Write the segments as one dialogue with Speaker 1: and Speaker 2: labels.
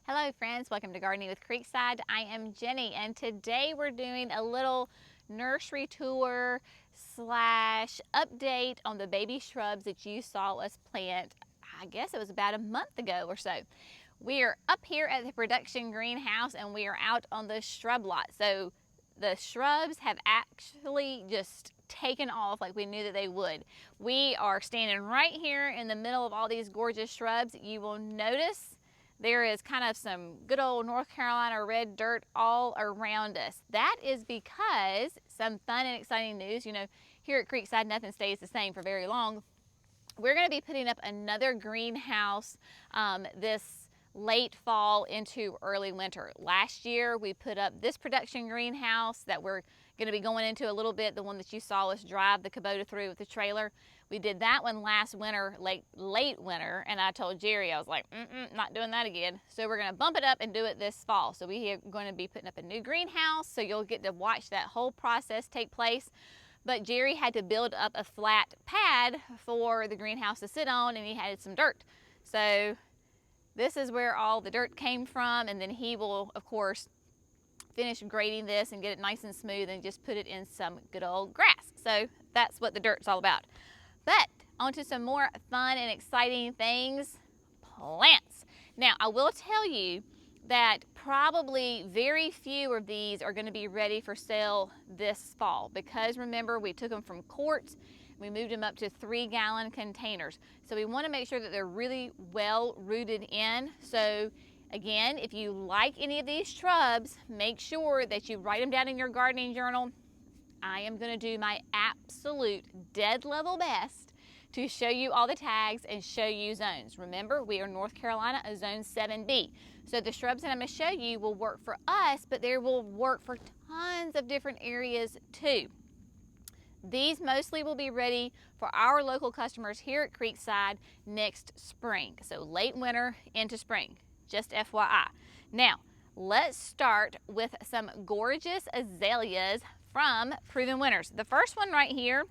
Speaker 1: Hello friends, welcome to Gardening with Creekside. I am Jenny and today we're doing a little nursery tour slash update on the baby shrubs that you saw us plant, I guess it was about a month ago or so. We are up here at the production greenhouse and we are out on the shrub lot. So the shrubs have actually just taken off like we knew that they would. We are standing right here in the middle of all these gorgeous shrubs. You will notice there is kind of some good old North Carolina red dirt all around us. That is because some fun and exciting news. You know, here at Creekside, nothing stays the same for very long. We're going to be putting up another greenhouse this late fall into early winter. Last year, we put up this production greenhouse that we're going to be going into a little bit, the one that you saw us drive the Kubota through with the trailer. We did that one last winter, late winter, and I told Jerry, I was like, not doing that again. So we're gonna bump it up and do it this fall. So we are gonna be putting up a new greenhouse, so you'll get to watch that whole process take place. But Jerry had to build up a flat pad for the greenhouse to sit on, and he had some dirt. So this is where all the dirt came from, and then he will, of course, finish grading this and get it nice and smooth and just put it in some good old grass. So that's what the dirt's all about. But onto some more fun and exciting things, plants. Now, I will tell you that probably very few of these are going to be ready for sale this fall because remember, we took them from quarts, we moved them up to 3-gallon containers. So we want to make sure that they're really well rooted in. So again, if you like any of these shrubs, make sure that you write them down in your gardening journal. I am going to do my absolute dead level best to show you all the tags and show you zones. Remember, we are North Carolina, a zone 7B. So the shrubs that I'm going to show you will work for us, but they will work for tons of different areas too. These mostly will be ready for our local customers here at Creekside next spring. So late winter into spring, just FYI. Now, let's start with some gorgeous azaleas from Proven Winners. The first one right here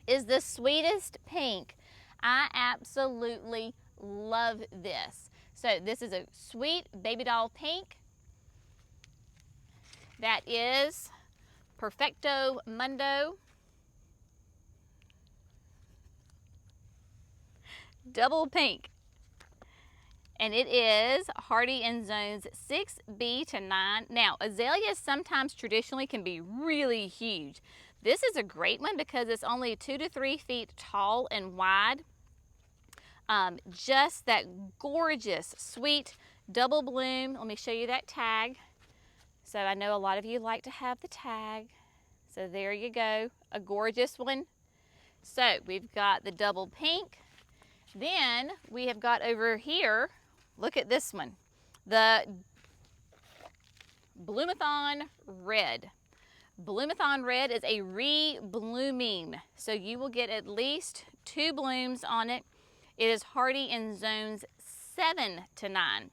Speaker 1: is the sweetest pink. I absolutely love this. So this is a sweet baby doll pink. That is Perfecto Mundo. Double pink. And it is hardy in zones 6B to 9. Now, azaleas sometimes traditionally can be really huge. This is a great one because it's only 2 to 3 feet tall and wide. Just that gorgeous, sweet double bloom. Let me show you that tag. So I know a lot of you like to have the tag. So there you go, a gorgeous one. So we've got the double pink. Then we have got over here, look at this one, the Bloomathon Red. Bloomathon Red is a re-blooming, so you will get at least 2 blooms on it. It is hardy in zones 7 to 9.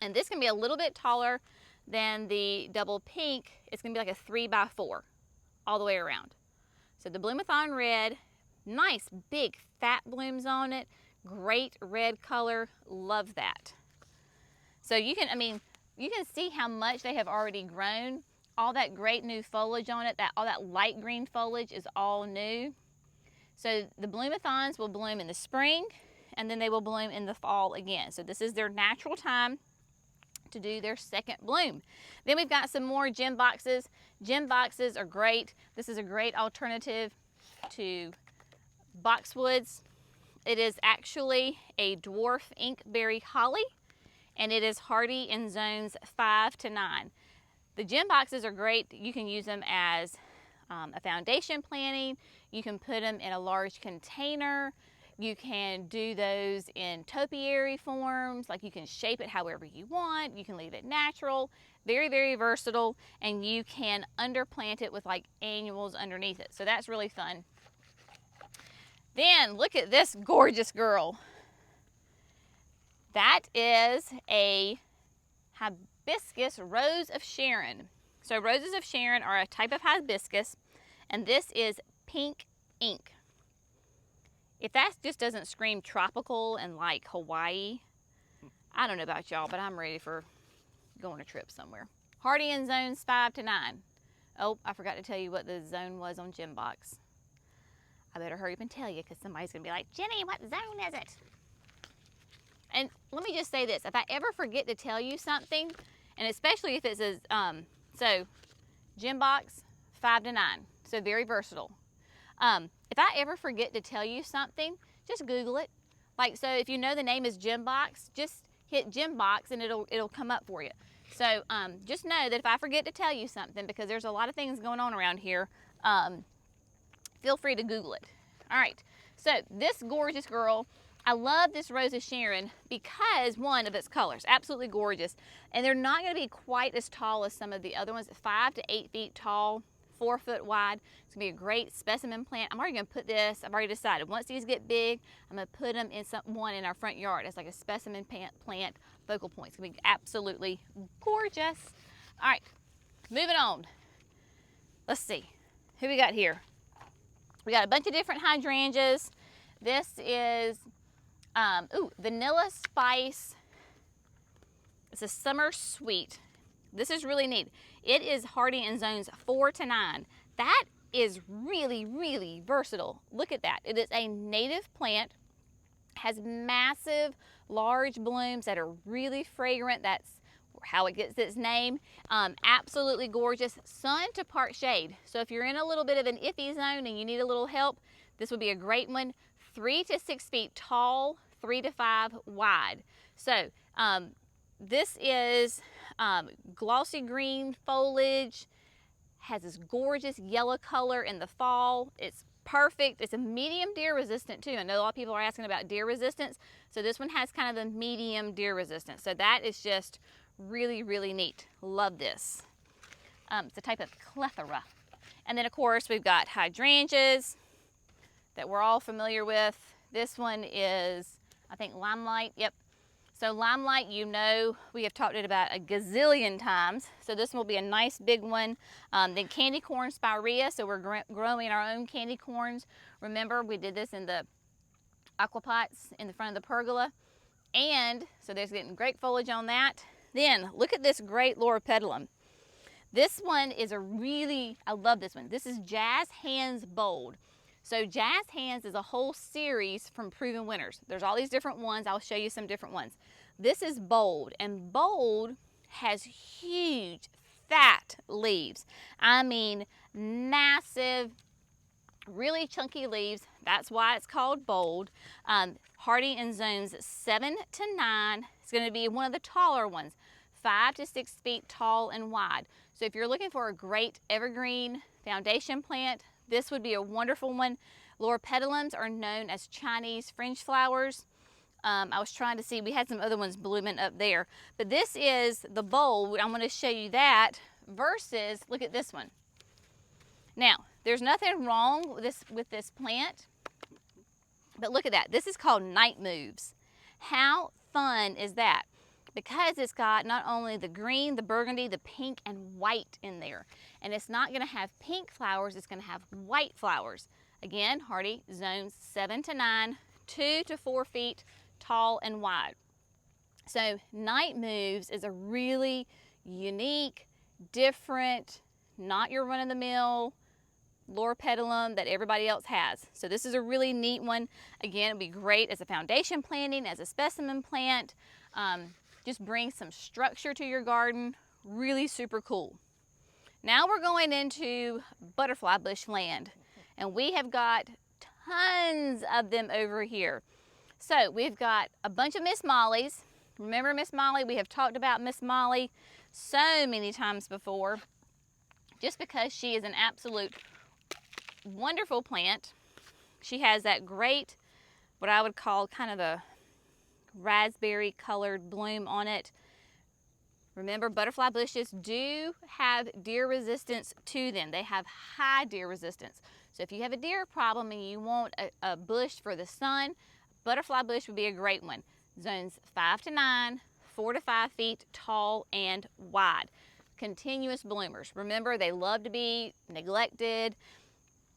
Speaker 1: And this can be a little bit taller than the double pink. It's going to be like a 3x4 all the way around. So the Bloomathon Red, nice big fat blooms on it. Great red color, love that. So you can, you can see how much they have already grown. All that great new foliage on it, all that light green foliage is all new. So the Bloomathons will bloom in the spring and then they will bloom in the fall again. So this is their natural time to do their second bloom. Then we've got some more gem boxes. Gem boxes are great. This is a great alternative to boxwoods. It is actually a dwarf inkberry holly, and it is hardy in zones 5 to 9. The gem boxes are great. You can use them as a foundation planting. You can put them in a large container. You can do those in topiary forms, like you can shape it however you want. You can leave it natural. Very, very versatile, and you can underplant it with like annuals underneath it. So that's really fun. Then look at this gorgeous girl. That is a hibiscus Rose of Sharon. So roses of Sharon are a type of hibiscus, and this is pink ink. If that just doesn't scream tropical and like Hawaii, I don't know about y'all, but I'm ready for going a trip somewhere. Hardy in zones 5 to 9. Oh, I forgot to tell you what the zone was on Gem Box. I better hurry up and tell you because somebody's going to be like, Jenny, what zone is it? And let me just say this. If I ever forget to tell you something, and especially if it's a, so Gem Box 5 to 9, so very versatile. If I ever forget to tell you something, just Google it. Like, so if you know the name is Gem Box, just hit Gem Box and it'll come up for you. So just know that if I forget to tell you something, because there's a lot of things going on around here, feel free to Google it. All right, so this gorgeous girl, I love this Rose of Sharon because, one, of its colors, absolutely gorgeous. And they're not going to be quite as tall as some of the other ones, 5 to 8 feet tall, 4 foot wide. It's going to be a great specimen plant. I'm already going to put this, I've already decided, once these get big, I'm going to put them in one in our front yard as like a specimen plant focal point. It's going to be absolutely gorgeous. All right, moving on. Let's see, who we got here? We got a bunch of different hydrangeas. This is Vanilla Spice. It's a summer sweet. This is really neat. It is hardy in zones 4 to 9. That is really, really versatile. Look at that. It is a native plant, has massive, large blooms that are really fragrant. That's how it gets its name. Absolutely gorgeous. Sun to part shade. So if you're in a little bit of an iffy zone and you need a little help, this would be a great one. 3 to 6 feet tall, 3 to 5 wide. So this is glossy green foliage, has this gorgeous yellow color in the fall. It's perfect. It's a medium deer resistant too. I know a lot of people are asking about deer resistance. So this one has kind of the medium deer resistance. So that is just really, really neat. Love this. It's a type of clethra. And then of course we've got hydrangeas that we're all familiar with. This one is, I think, Limelight. Yep. So Limelight, you know, we have talked it about a gazillion times. So this one will be a nice big one. Then candy corn spirea. So we're growing our own candy corns. Remember, we did this in the aquapots in the front of the pergola. And so there's getting great foliage on that. Then look at this great loropetalum. This one is a really, I love this one. This is Jazz Hands Bold. So Jazz Hands is a whole series from Proven Winners. There's all these different ones. I'll show you some different ones. This is Bold, and Bold has huge, fat leaves. I mean, massive, really chunky leaves. That's why it's called Bold. Hardy in zones 7 to 9. It's going to be one of the taller ones, 5 to 6 feet tall and wide. So if you're looking for a great evergreen foundation plant, this would be a wonderful one. Loropetalums are known as Chinese French flowers. I was trying to see, we had some other ones blooming up there. But this is the Bold. I'm going to show you that versus, look at this one. Now, there's nothing wrong with this plant, but look at that. This is called Night Moves. How fun is that? Because it's got not only the green, the burgundy, the pink, and white in there. And it's not going to have pink flowers, it's going to have white flowers. Again, hardy, zones 7 to 9, 2 to 4 feet tall and wide. So Night Moves is a really unique, different, not your run-of-the-mill loropetalum that everybody else has. So this is a really neat one. Again, it'd be great as a foundation planting, as a specimen plant. Just bring some structure to your garden. Really super cool. Now we're going into butterfly bush land, and we have got tons of them over here. So we've got a bunch of Miss Mollies. Remember Miss Molly? We have talked about Miss Molly so many times before, just because she is an absolute wonderful plant. She has that great, what I would call kind of a raspberry colored bloom on it. Remember, butterfly bushes do have deer resistance to them. They have high deer resistance. So if you have a deer problem and you want a bush for the sun, butterfly bush would be a great one. Zones 5 to 9, 4 to 5 feet tall and wide. Continuous bloomers. Remember, they love to be neglected.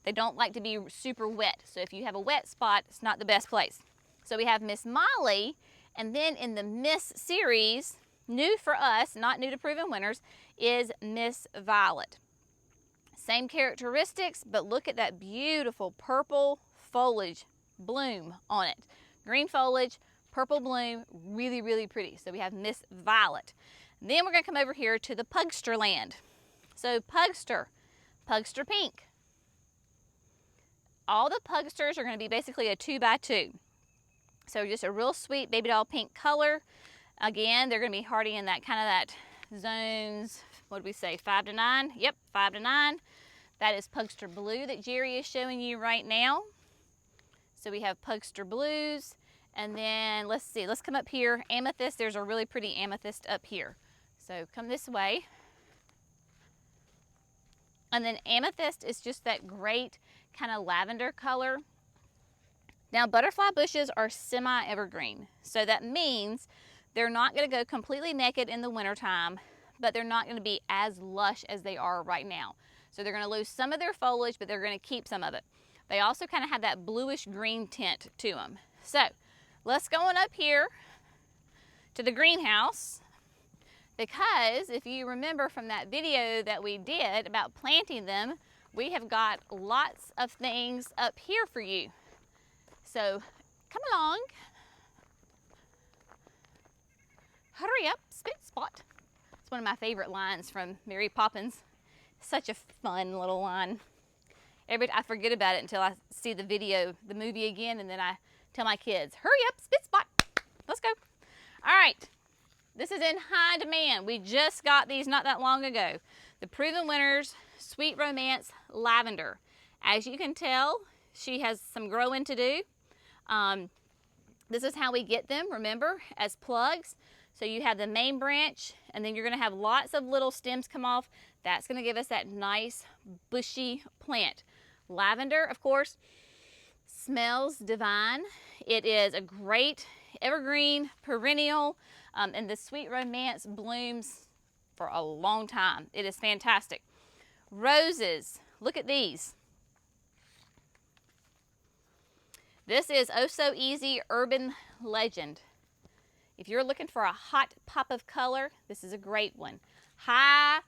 Speaker 1: They don't like to be super wet. So if you have a wet spot, it's not the best place. So we have Miss Molly, And then in the Miss series, new for us, not new to Proven Winners, is Miss Violet. Same characteristics, but look at that beautiful purple foliage bloom on it. Green foliage, purple bloom, really, really pretty. So we have Miss Violet. Then we're gonna come over here to the Pugster land. So Pugster pink. All the Pugsters are gonna be basically a 2x2. So just a real sweet baby doll pink color. Again, they're gonna be hardy in that kind of that zones, what did we say, 5 to 9? Yep, 5 to 9. That is Pugster Blue that Jerry is showing you right now. So we have Pugster Blues, and then let's see, let's come up here. Amethyst, there's a really pretty amethyst up here. So come this way. And then amethyst is just that great kind of lavender color. Now butterfly bushes are semi-evergreen. So that means they're not gonna go completely naked in the wintertime, but they're not gonna be as lush as they are right now. So they're gonna lose some of their foliage, but they're gonna keep some of it. They also kind of have that bluish green tint to them. So let's go on up here to the greenhouse, because if you remember from that video that we did about planting them, we have got lots of things up here for you. So come along. Hurry up, spit spot. It's one of my favorite lines from Mary Poppins. Such a fun little line. I forget about it until I see the video, the movie again, and then I tell my kids, hurry up, spit spot. Let's go. All right. This is in high demand. We just got these not that long ago. The Proven Winners Sweet Romance Lavender. As you can tell, she has some growing to do. This is how we get them, remember, as plugs. So you have the main branch, and then you're gonna have lots of little stems come off. That's gonna give us that nice bushy plant. Lavender, of course, smells divine. It is a great evergreen perennial, and the Sweet Romance blooms for a long time. It is fantastic. Roses, look at these. This is Oh So Easy Urban Legend. If you're looking for a hot pop of color, this is a great one. High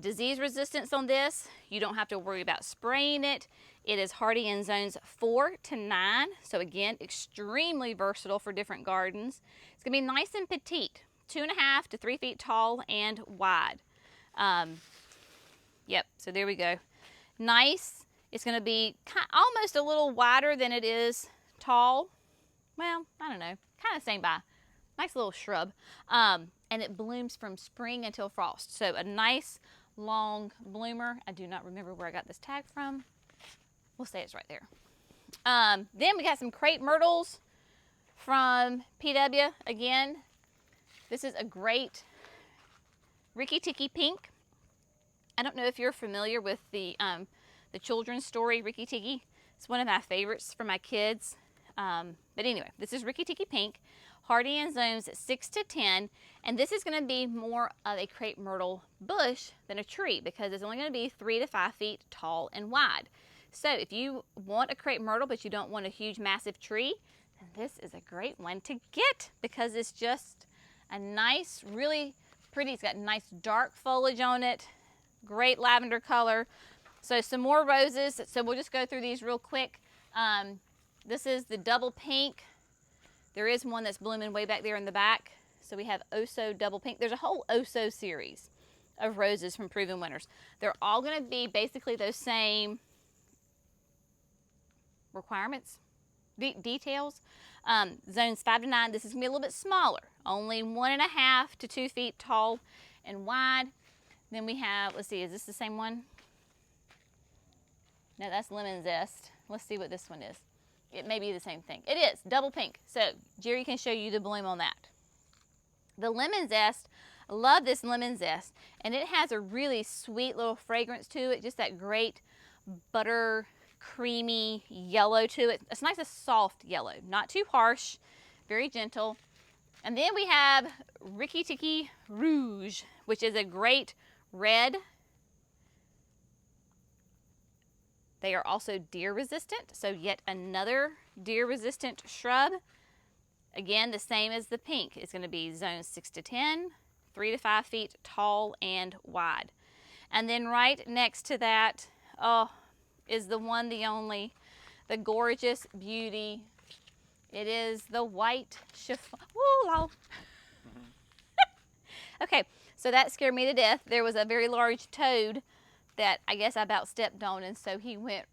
Speaker 1: disease resistance on this. You don't have to worry about spraying it. It is hardy in zones 4 to 9. So again, extremely versatile for different gardens. It's gonna be nice and petite, 2.5 to 3 feet tall and wide. Yep, so there we go. Nice. It's gonna be almost a little wider than it is tall. Well, I don't know, kind of same by. Nice little shrub. And it blooms from spring until frost. So a nice long bloomer. I do not remember where I got this tag from. We'll say it's right there. Then we got some crepe myrtles from PW. Again, this is a great Ricky Tikki pink. I don't know if you're familiar with the children's story Ricky Tikki. It's one of my favorites for my kids. But anyway, this is Ricky Tikki pink. Hardy in zones 6 to 10, and this is going to be more of a crepe myrtle bush than a tree because it's only going to be 3 to 5 feet tall and wide. So if you want a crepe myrtle but you don't want a huge massive tree, then this is a great one to get because it's just a nice, really pretty. It's got nice dark foliage on it, great lavender color. So some more roses. So we'll just go through these real quick. This is the double pink. There is one that's blooming way back there in the back. So we have Oso double pink. There's a whole Oso series of roses from Proven Winners. They're all going to be basically those same requirements, details. Zones 5 to 9, this is going to be a little bit smaller. Only 1.5 to 2 feet tall and wide. Then we have, let's see, is this the same one? No, that's lemon zest. Let's see what this one is. It may be the same thing. It is, double pink. So Jerry can show you the bloom on that. The lemon zest, I love this lemon zest. And it has a really sweet little fragrance to it. Just that great butter, creamy yellow to it. It's nice, a soft yellow. Not too harsh, very gentle. And then we have Ricky Tikki Rouge, which is a great red. They are also deer resistant, so yet another deer resistant shrub. Again, the same as the pink. It's going to be zones 6 to 10, 3 to 5 feet tall and wide. And then right next to that, is the one, the only, the gorgeous beauty. It is the white chiffon. Woo, lol. Okay, so that scared me to death. There was a very large toad that I guess I about stepped on, and so he went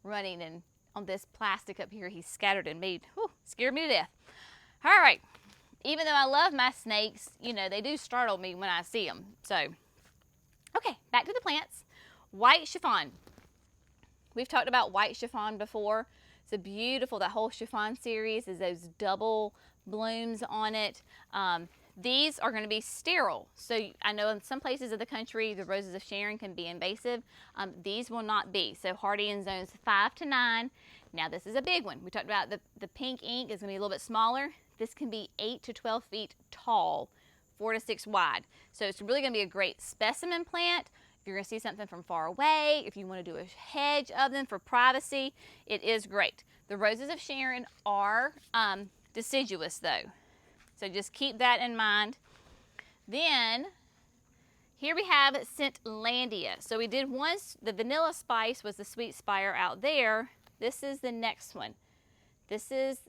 Speaker 1: running, and on this plastic up here he scattered and made, scared me to death. All right, even though I love my snakes, you know, they do startle me when I see them. So, okay, back to the plants. White chiffon. We've talked about white chiffon before. It's a beautiful, that whole chiffon series is those double blooms on it. These are going to be sterile. So I know in some places of the country, the roses of Sharon can be invasive. These will not be. So hardy in zones 5 to 9. Now this is a big one. We talked about the pink ink is going to be a little bit smaller. This can be 8 to 12 feet tall, 4 to 6 wide. So it's really going to be a great specimen plant. If you're going to see something from far away, if you want to do a hedge of them for privacy, it is great. The roses of Sharon are deciduous though. So just keep that in mind. Then here we have Scentlandia. So we did once, the vanilla spice was the sweet spire out there. This is the next one. This is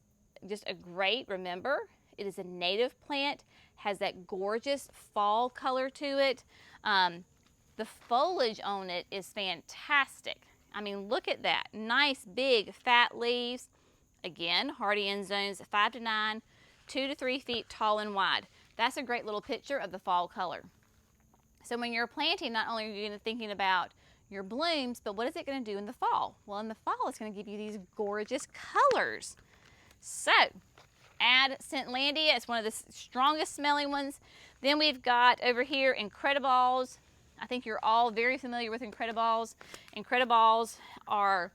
Speaker 1: just a great, remember, it is a native plant, has that gorgeous fall color to it. The foliage on it is fantastic. I mean, look at that. Nice, big, fat leaves. Again, hardy in zones 5 to 9, 2 to 3 feet tall and wide. That's a great little picture of the fall color. So when you're planting, not only are you thinking about your blooms, but what is it going to do in the fall? Well, in the fall, it's going to give you these gorgeous colors. So add Scentlandia. It's one of the strongest smelling ones. Then we've got over here INCREDIBALLs. I think you're all very familiar with INCREDIBALLs. INCREDIBALLs are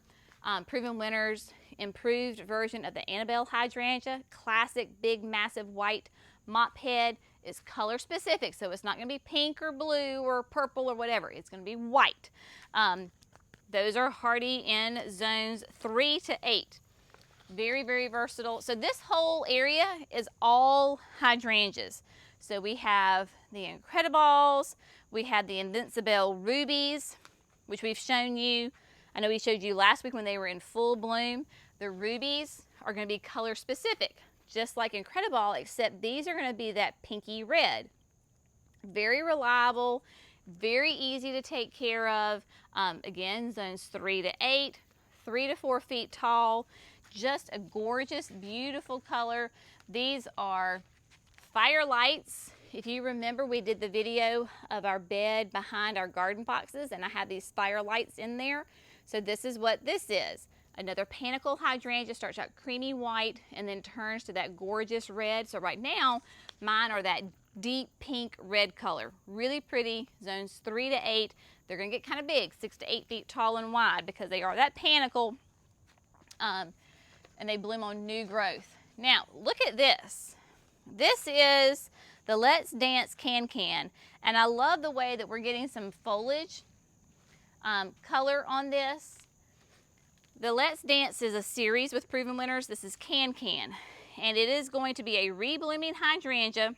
Speaker 1: proven winners, improved version of the Annabelle hydrangea. Classic, big, massive white mop head. Is color specific, so it's not going to be pink or blue or purple or whatever. It's going to be white. Those are hardy in zones 3 to 8. Very, very versatile. So this whole area is all hydrangeas. So we have the INCREDIBALLs, we have the Invincible rubies, which we've shown you. I know we showed you last week when they were in full bloom. The rubies are going to be color specific, just like INCREDIBALL, except these are going to be that pinky red. Very reliable, very easy to take care of. Again, zones 3 to 8, 3 to 4 feet tall. Just a gorgeous, beautiful color. These are firelights. If you remember, we did the video of our bed behind our garden boxes, and I had these firelights in there. So this is what this is. Another panicle hydrangea starts out creamy white and then turns to that gorgeous red. So right now, mine are that deep pink red color. Really pretty, zones 3 to 8. They're gonna get kind of big, 6 to 8 feet tall and wide because they are that panicle, and they bloom on new growth. Now, look at this. This is the Let's Dance Can, and I love the way that we're getting some foliage color on this. The Let's Dance is a series with proven winners. This is Can, and it is going to be a reblooming hydrangea.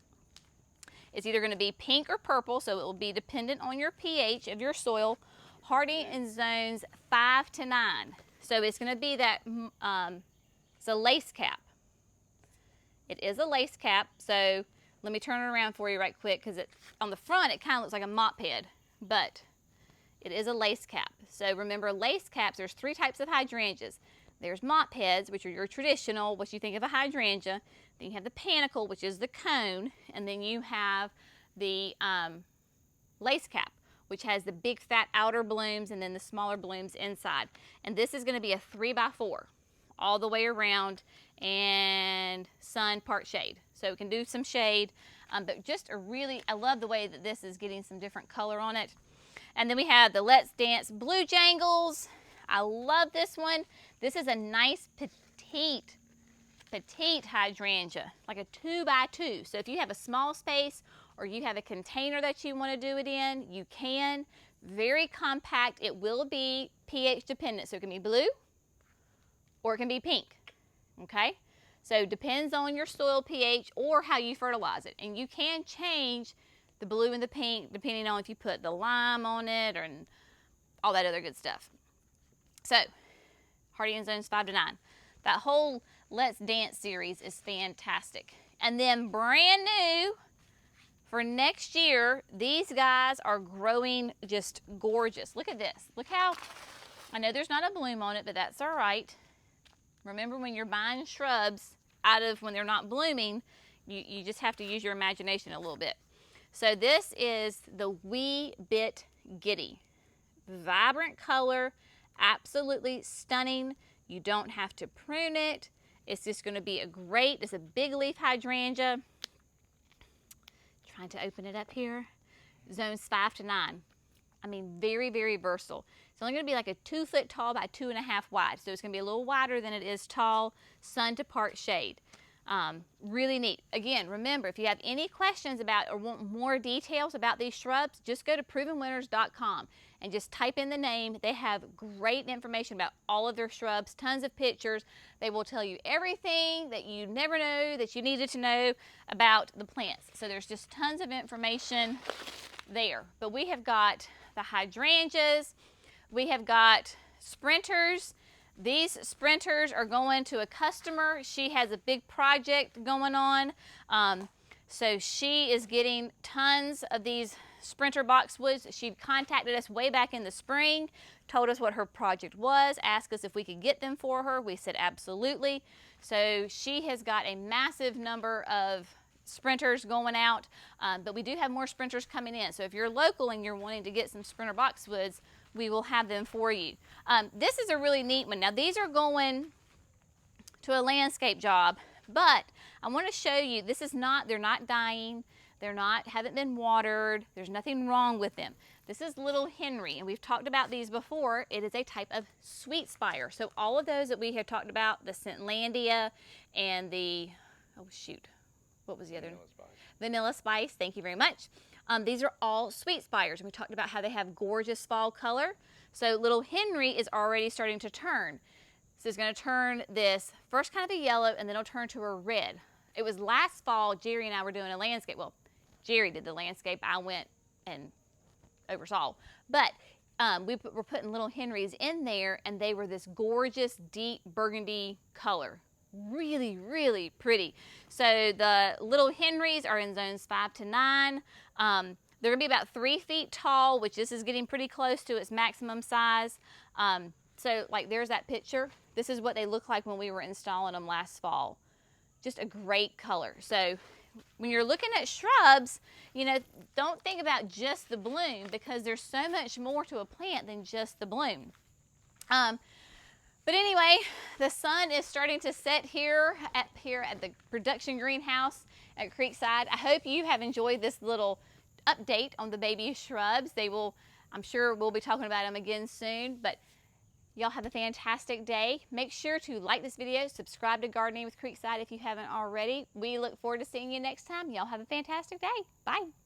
Speaker 1: It's either going to be pink or purple, so it will be dependent on your pH of your soil. Hardy in zones 5 to 9. So it's going to be that, it's a lace cap. It is a lace cap, so let me turn it around for you right quick, because on the front it kind of looks like a mop head, but it is a lace cap. So remember, lace caps, there's 3 types of hydrangeas. There's mop heads, which are your traditional, what you think of a hydrangea. Then you have the panicle, which is the cone. And then you have the lace cap, which has the big fat outer blooms and then the smaller blooms inside. And this is going to be a 3x4 all the way around, and sun part shade. So it can do some shade, but just a really, I love the way that this is getting some different color on it. And then we have the Let's Dance Blue Jangles. I love this one. This is a nice petite hydrangea, like a 2x2. So if you have a small space or you have a container that you want to do it in, you can. Very compact. It will be pH dependent. So it can be blue or it can be pink. Okay? So it depends on your soil pH or how you fertilize it. And you can change the blue and the pink depending on if you put the lime on it or all that other good stuff. So, hardy in zones 5 to 9. That whole Let's Dance series is fantastic. And then brand new for next year, these guys are growing just gorgeous. Look at this. Look how, I know there's not a bloom on it, but that's all right. Remember, when you're buying shrubs out of when they're not blooming, you just have to use your imagination a little bit. So this is the WEEBIT GIDDY. Vibrant color, absolutely stunning. You don't have to prune it. It's just going to be it's a big leaf hydrangea. Trying to open it up here. Zones 5 to 9. I mean, very, very versatile. It's only going to be like a 2 foot tall by 2.5 wide. So it's going to be a little wider than it is tall, sun to part shade. Really neat. Again, remember, if you have any questions about or want more details about these shrubs, just go to provenwinners.com and just type in the name. They have great information about all of their shrubs, tons of pictures. They will tell you everything that you never know that you needed to know about the plants. So there's just tons of information there. But we have got the hydrangeas, we have got sprinters. These sprinters are going to a customer. She has a big project going on. So she is getting tons of these sprinter boxwoods. She contacted us way back in the spring, told us what her project was, asked us if we could get them for her. We said absolutely. So she has got a massive number of sprinters going out, but we do have more sprinters coming in. So if you're local and you're wanting to get some sprinter boxwoods, we will have them for you. This is a really neat one. Now these are going to a landscape job, but I want to show you, they're not dying, haven't been watered, there's nothing wrong with them. This is Little Henry, and we've talked about these before. It is a type of sweet spire. So all of those that we have talked about, the Scentlandia and the, oh shoot, what was the other?
Speaker 2: Vanilla spice.
Speaker 1: Vanilla spice, thank you very much. These are all sweet spires, and we talked about how they have gorgeous fall color. So Little Henry is already starting to turn. So it's going to turn this first kind of a yellow, and then it'll turn to a red. It was last fall, Jerry and I were doing a landscape. Well, Jerry did the landscape. I went and oversaw. But we're putting Little Henrys in there, and they were this gorgeous, deep burgundy color. Really, really pretty. So the Little Henrys are in zones 5 to 9. They're going to be about 3 feet tall, which this is getting pretty close to its maximum size. So like there's that picture. This is what they look like when we were installing them last fall. Just a great color. So when you're looking at shrubs, you know, don't think about just the bloom, because there's so much more to a plant than just the bloom. But anyway, the sun is starting to set here at the production greenhouse at Creekside. I hope you have enjoyed this little update on the baby shrubs. I'm sure we'll be talking about them again soon, but y'all have a fantastic day. Make sure to like this video, subscribe to Gardening with Creekside if you haven't already. We look forward to seeing you next time. Y'all have a fantastic day. Bye.